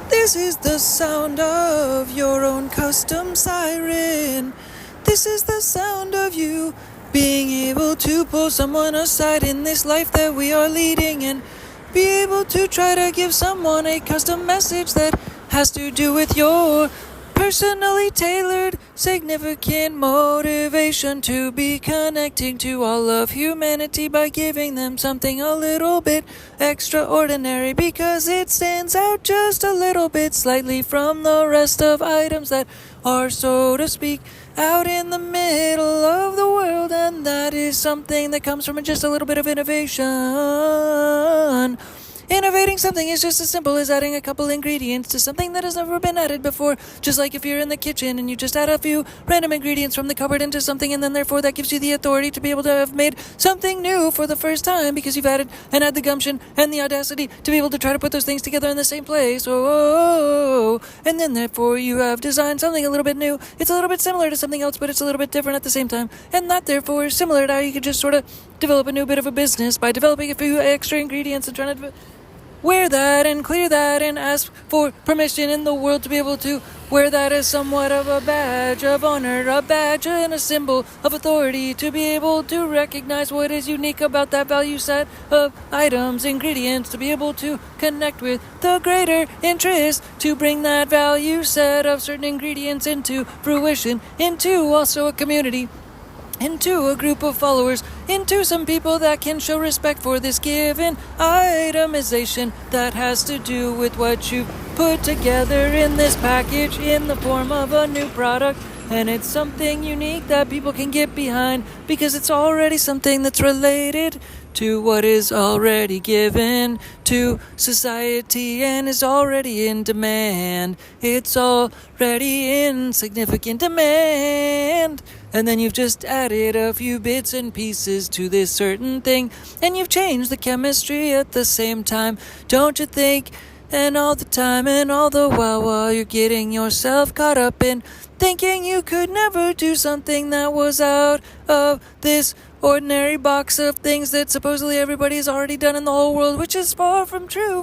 This is the sound of your own custom siren. This is the sound of you being able to pull someone aside in this life that we are leading and be able to try to give someone a custom message that has to do with your personally tailored, significant motivation to be connecting to all of humanity by giving them something a little bit extraordinary because it stands out just a little bit slightly from the rest of items that are, so to speak, out in the middle of the world, and that is something that comes from just a little bit of innovation. Innovating something is just as simple as adding a couple ingredients to something that has never been added before. Just like if you're in the kitchen and you just add a few random ingredients from the cupboard into something, and then therefore that gives you the authority to be able to have made something new for the first time because you've added and had the gumption and the audacity to be able to try to put those things together in the same place. And then therefore you have designed something a little bit new. It's a little bit similar to something else, but it's a little bit different at the same time. And that therefore is similar to how you could just sort of develop a new bit of a business by developing a few extra ingredients and trying to wear that and clear that and ask for permission in the world to be able to wear that as somewhat of a badge of honor, a badge and a symbol of authority to be able to recognize what is unique about that value set of items, ingredients, to be able to connect with the greater interest to bring that value set of certain ingredients into fruition, into also a community, into a group of followers, into some people that can show respect for this given itemization that has to do with what you've put together in this package in the form of a new product. And it's something unique that people can get behind because it's already something that's related to what is already given to society and is already in demand. It's already in significant demand. And then you've just added a few bits and pieces to this certain thing, and you've changed the chemistry at the same time, don't you think? And all the time and all the while you're getting yourself caught up in thinking you could never do something that was out of this ordinary box of things that supposedly everybody's already done in the whole world, which is far from true,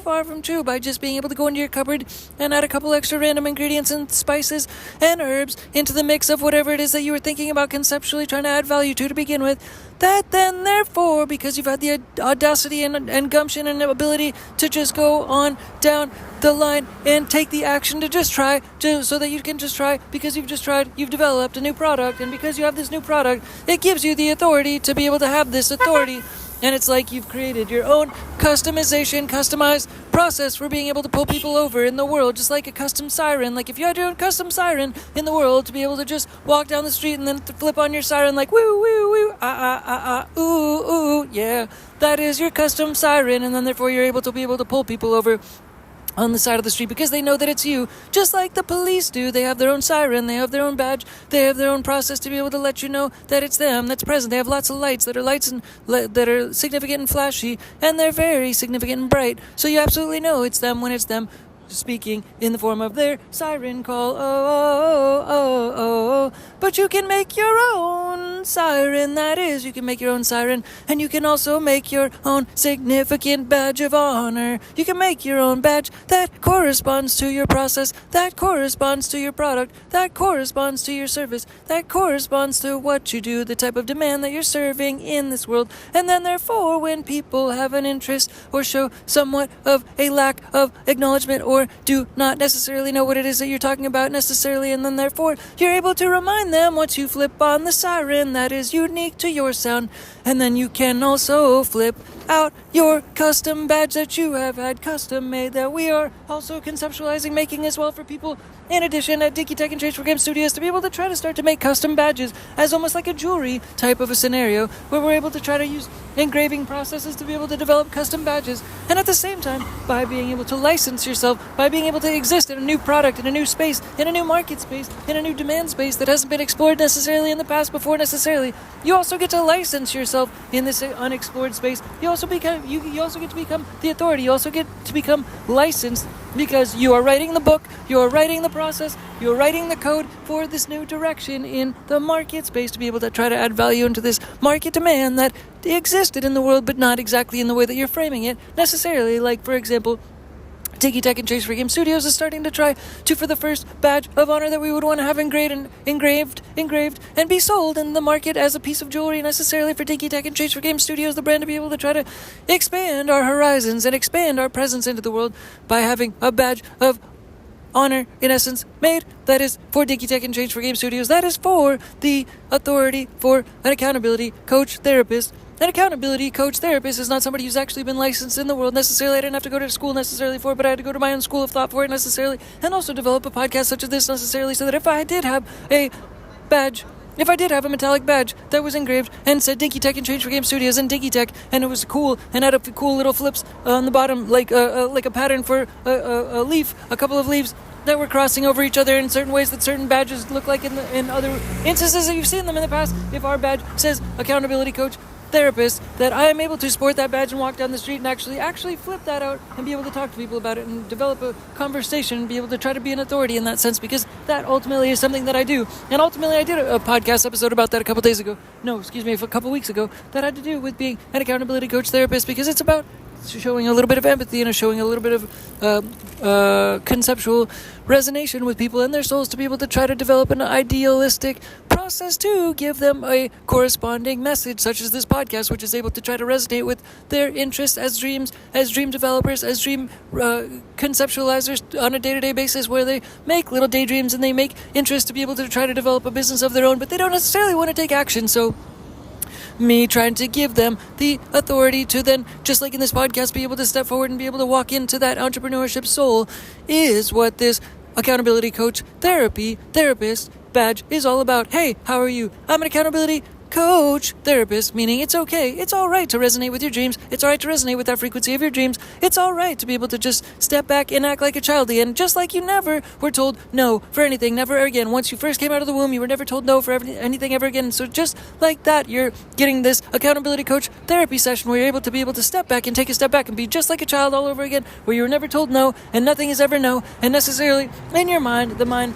by just being able to go into your cupboard and add a couple extra random ingredients and spices and herbs into the mix of whatever it is that you were thinking about conceptually trying to add value to begin with. That then, therefore, because you've had the audacity and gumption and ability to just go on down the line and take the action to just try, so that you can just try, because you've just tried, you've developed a new product, and because you have this new product, it gives you the authority to be able to have this authority. And it's like you've created your own customized process for being able to pull people over in the world, just like a custom siren. Like if you had your own custom siren in the world to be able to just walk down the street and then flip on your siren like woo, woo, woo, ooh, ooh, yeah. That is your custom siren, and then therefore you're able to be able to pull people over on the side of the street because they know that it's you, just like the police do. They have their own siren, they have their own badge, they have their own process to be able to let you know that it's them that's present. They have lots of lights that are that are significant and flashy, and they're very significant and bright, so you absolutely know it's them when it's them speaking in the form of their siren call. But you can make your own siren. That is, you can make your own siren, and you can also make your own significant badge of honor. You can make your own badge that corresponds to your process, that corresponds to your product, that corresponds to your service, that corresponds to what you do, the type of demand that you're serving in this world. And then therefore, when people have an interest or show somewhat of a lack of acknowledgement or do not necessarily know what it is that you're talking about necessarily, and then therefore you're able to remind them once you flip on the siren that is unique to your sound. And then you can also flip out your custom badge that you have had custom made, that we are also conceptualizing making as well for people in addition at Dicky Tech and Trace Program Studios, to be able to try to start to make custom badges as almost like a jewelry type of a scenario, where we're able to try to use engraving processes to be able to develop custom badges, and at the same time, by being able to license yourself, by being able to exist in a new product, in a new space, in a new market space, in a new demand space that hasn't been explored necessarily in the past before necessarily, you also get to license yourself in this unexplored space. You also become you also get to become the authority. You also get to become licensed because you are writing the book, you are writing the process, you are writing the code for this new direction in the market space to be able to try to add value into this market demand that existed in the world, but not exactly in the way that you're framing it necessarily. Like, for example, Tiki Tech and Chase for Game Studios is starting to try to, for the first badge of honor that we would want to have engraved, and be sold in the market as a piece of jewelry necessarily for Tiki Tech and Chase for Game Studios, the brand, to be able to try to expand our horizons and expand our presence into the world by having a badge of honor, in essence, made that is for Tiki Tech and Chase for Game Studios, that is for the authority for an accountability coach therapist. An accountability coach therapist is not somebody who's actually been licensed in the world necessarily. I didn't have to go to school necessarily for it, but I had to go to my own school of thought for it necessarily, and also develop a podcast such as this necessarily, so that if I did have a badge, if I did have a metallic badge that was engraved and said Dinky Tech and Change for Game Studios and Dinky Tech, and it was cool and had a cool little flips on the bottom, like a pattern for a leaf, a couple of leaves that were crossing over each other in certain ways that certain badges look like in other instances that you've seen them in the past. If our badge says accountability coach therapist, that I am able to sport that badge and walk down the street and actually flip that out and be able to talk to people about it and develop a conversation and be able to try to be an authority in that sense, because that ultimately is something that I do. And ultimately I did a podcast episode about that a couple weeks ago, that had to do with being an accountability coach therapist, because it's about showing a little bit of empathy and showing a little bit of conceptual resonation with people and their souls, to be able to try to develop an idealistic process to give them a corresponding message, such as this podcast, which is able to try to resonate with their interests as dream developers, as dream conceptualizers on a day-to-day basis, where they make little daydreams and they make interest to be able to try to develop a business of their own, but they don't necessarily want to take action. So me trying to give them the authority to then, just like in this podcast, be able to step forward and be able to walk into that entrepreneurship soul is what this accountability coach therapist badge is all about. Hey, how are you? I'm an accountability coach therapist, meaning it's okay, it's all right to resonate with your dreams, it's all right to resonate with that frequency of your dreams, it's all right to be able to just step back and act like a child again, just like you never were told no for anything, never again. Once you first came out of the womb, you were never told no for anything ever again. So just like that, you're getting this accountability coach therapy session where you're able to step back and take a step back and be just like a child all over again, where you were never told no and nothing is ever no, and necessarily in your mind, the mind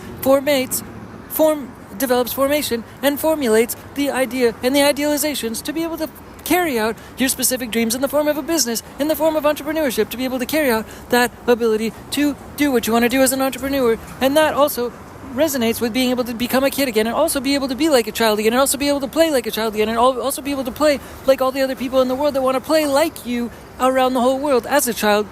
develops formation and formulates the idea and the idealizations to be able to carry out your specific dreams in the form of a business, in the form of entrepreneurship, to be able to carry out that ability to do what you want to do as an entrepreneur. And that also resonates with being able to become a kid again, and also be able to be like a child again, and also be able to play like a child again, and also be able to play like all the other people in the world that want to play like you around the whole world as a child,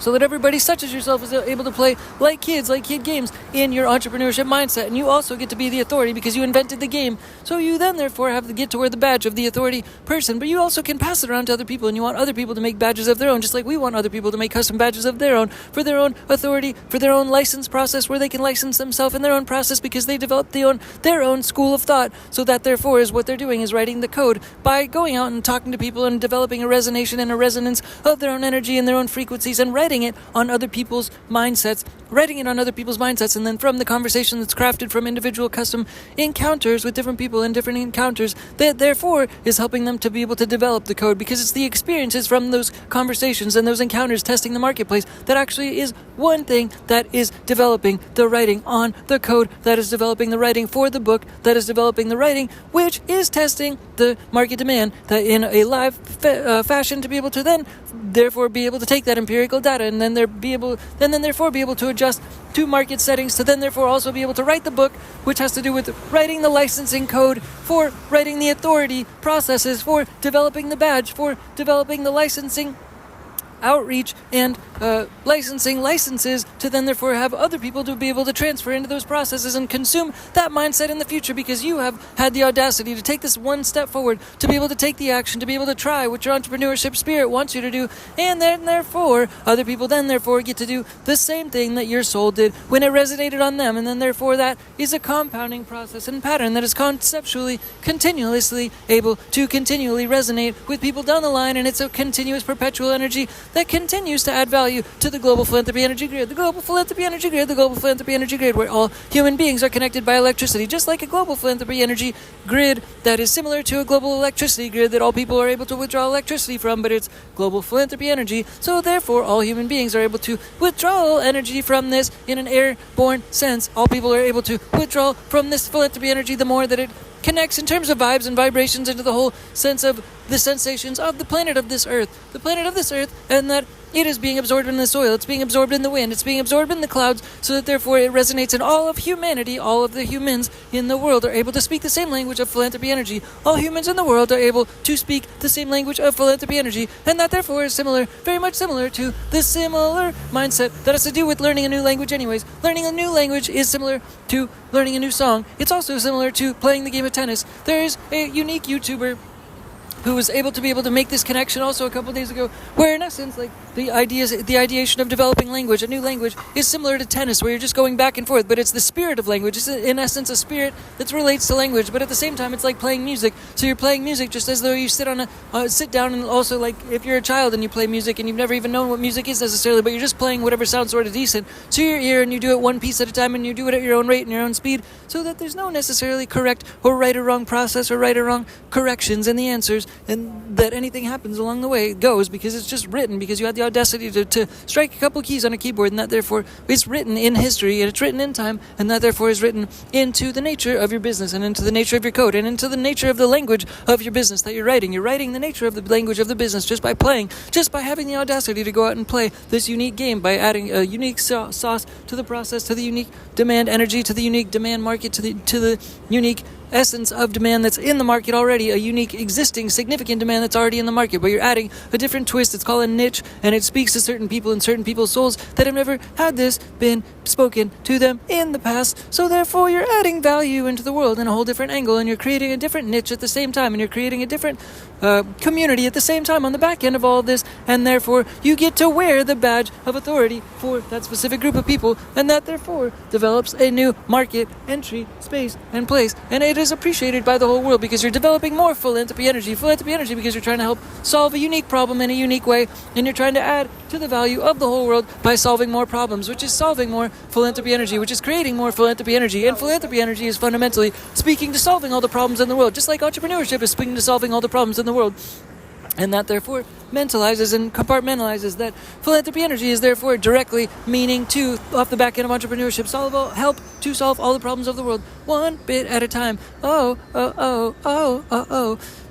so that everybody such as yourself is able to play like kids, like kid games in your entrepreneurship mindset. And you also get to be the authority because you invented the game. So you then therefore have to get to wear the badge of the authority person, but you also can pass it around to other people, and you want other people to make badges of their own, just like we want other people to make custom badges of their own, for their own authority, for their own license process, where they can license themselves in their own process because they developed their own school of thought. So that therefore is what they're doing, is writing the code by going out and talking to people and developing a resonation and a resonance of their own energy and their own frequencies, and writing it on other people's mindsets, and then from the conversation that's crafted from individual custom encounters with different people and different encounters, that therefore is helping them to be able to develop the code, because it's the experiences from those conversations and those encounters testing the marketplace that actually is one thing that is developing the writing on the code, that is developing the writing for the book, that is developing the writing which is testing the market demand, that in a live fashion, to be able to then therefore be able to take that empirical data and then therefore be able to adjust to market settings, to then therefore also be able to write the book, which has to do with writing the licensing code, for writing the authority processes, for developing the badge, for developing the licensing outreach and licensing licenses, to then therefore have other people to be able to transfer into those processes and consume that mindset in the future, because you have had the audacity to take this one step forward, to be able to take the action, to be able to try what your entrepreneurship spirit wants you to do, and then therefore other people then therefore get to do the same thing that your soul did when it resonated on them, and then therefore that is a compounding process and pattern that is conceptually continuously able to continually resonate with people down the line, and it's a continuous perpetual energy that continues to add value to the global philanthropy energy grid. The global philanthropy energy grid, the global philanthropy energy grid, where all human beings are connected by electricity, just like a global philanthropy energy grid that is similar to a global electricity grid that all people are able to withdraw electricity from, but it's global philanthropy energy. So therefore, all human beings are able to withdraw energy from this in an airborne sense. All people are able to withdraw from this philanthropy energy the more that it connects in terms of vibes and vibrations into the whole sense of the sensations of the planet of this earth, and that it is being absorbed in the soil, it's being absorbed in the wind, it's being absorbed in the clouds, so that therefore it resonates in all of humanity. All of the humans in the world are able to speak the same language of philanthropy energy. All humans in the world are able to speak the same language of philanthropy energy, and that therefore is similar, very much similar to the similar mindset that has to do with learning a new language anyways. Learning a new language is similar to learning a new song. It's also similar to playing the game of tennis. There is a unique YouTuber who was able to make this connection also a couple days ago, where in essence, like, the ideation of developing language, a new language, is similar to tennis, where you're just going back and forth, but it's the spirit of language. It's in essence a spirit that relates to language, but at the same time it's like playing music. So you're playing music just as though you sit down, and also, like, if you're a child and you play music and you've never even known what music is necessarily, but you're just playing whatever sounds sort of decent to your ear, and you do it one piece at a time, and you do it at your own rate and your own speed, so that there's no necessarily correct or right or wrong process or right or wrong corrections in the answers, and that anything happens along the way goes because it's just written, because you had the audacity to strike a couple keys on a keyboard, and that therefore it's written in history, and it's written in time, and that therefore is written into the nature of your business, and into the nature of your code, and into the nature of the language of your business that you're writing. You're writing the nature of the language of the business just by playing, just by having the audacity to go out and play this unique game, by adding a unique sauce to the process, to the unique demand energy, to the unique demand market, to the unique essence of demand that's in the market already, a unique existing significant demand that's already in the market, but you're adding a different twist. It's called a niche, and it speaks to certain people and certain people's souls that have never had this been spoken to them in the past. So therefore you're adding value into the world in a whole different angle, and you're creating a different niche at the same time, and you're creating a different community at the same time on the back end of all of this, and therefore you get to wear the badge of authority for that specific group of people, and that therefore develops a new market entry space and place, and it is appreciated by the whole world because you're developing more philanthropy energy because you're trying to help solve a unique problem in a unique way, and you're trying to add to the value of the whole world by solving more problems, which is solving more philanthropy energy, which is creating more philanthropy energy. And philanthropy energy is fundamentally speaking to solving all the problems in the world, just like entrepreneurship is speaking to solving all the problems in the world. And that therefore mentalizes and compartmentalizes that philanthropy energy is therefore directly meaning to, off the back end of entrepreneurship, help to solve all the problems of the world one bit at a time.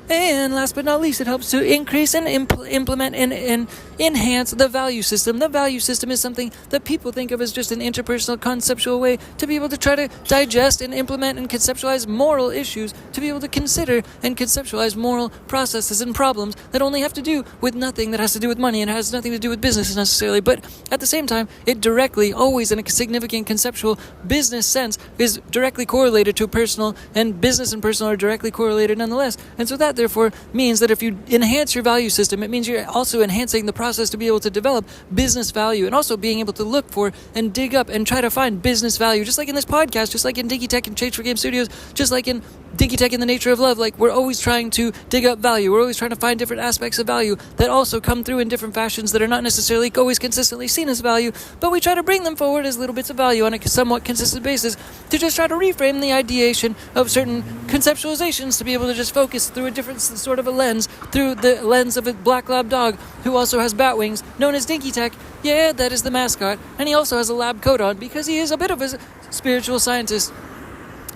And last but not least, it helps to increase and implement and enhance the value system. The value system is something that people think of as just an interpersonal, conceptual way to be able to try to digest and implement and conceptualize moral issues, to be able to consider and conceptualize moral processes and problems that only have to do with nothing that has to do with money and has nothing to do with business necessarily. But at the same time, it directly, always in a significant conceptual business sense, is directly correlated to personal, and business and personal are directly correlated nonetheless. And so that therefore means that if you enhance your value system, it means you're also enhancing the process to be able to develop business value, and also being able to look for and dig up and try to find business value, just like in this podcast, just like in Digitech and Change for Game Studios, just like in Digitech and the Nature of Love. Like, we're always trying to dig up value. We're always trying to find different aspects of value that also come through in different fashions that are not necessarily always consistently seen as value, but we try to bring them forward as little bits of value on a somewhat consistent basis to just try to reframe the ideation of certain conceptualizations, to be able to just focus through a different sort of a lens, through the lens of a black lab dog who also has bat wings, known as Dinky Tech. Yeah, that is the mascot, and he also has a lab coat on because he is a bit of a spiritual scientist,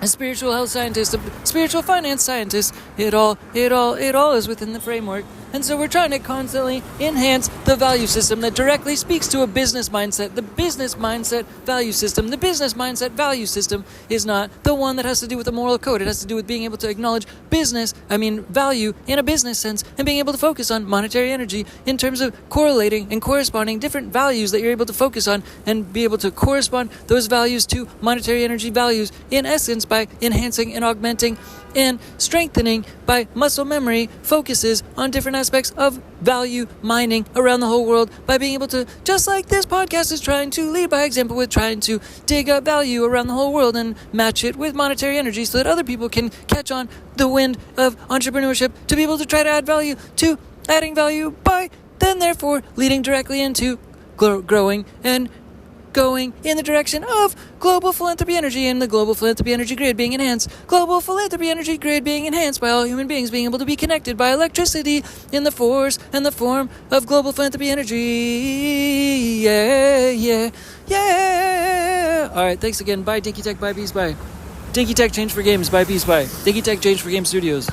a spiritual health scientist, a spiritual finance scientist. It all is within the framework. And so we're trying to constantly enhance the value system that directly speaks to a business mindset. The business mindset value system. The business mindset value system is not the one that has to do with the moral code. It has to do with being able to acknowledge value in a business sense, and being able to focus on monetary energy in terms of correlating and corresponding different values that you're able to focus on, and be able to correspond those values to monetary energy values, in essence by enhancing and augmenting and strengthening by muscle memory focuses on different aspects of value mining around the whole world, by being able to, just like this podcast is trying to lead by example with trying to dig up value around the whole world and match it with monetary energy so that other people can catch on the wind of entrepreneurship to be able to try to add value to adding value by then therefore leading directly into growing and going in the direction of global philanthropy energy and the global philanthropy energy grid being enhanced. Global philanthropy energy grid being enhanced by all human beings being able to be connected by electricity in the force and the form of global philanthropy energy. Yeah. All right, thanks again. Bye, Dinky Tech. Bye, Bees. Bye. Dinky Tech, change for games. Bye, Bees. Bye. Dinky Tech, change for game studios.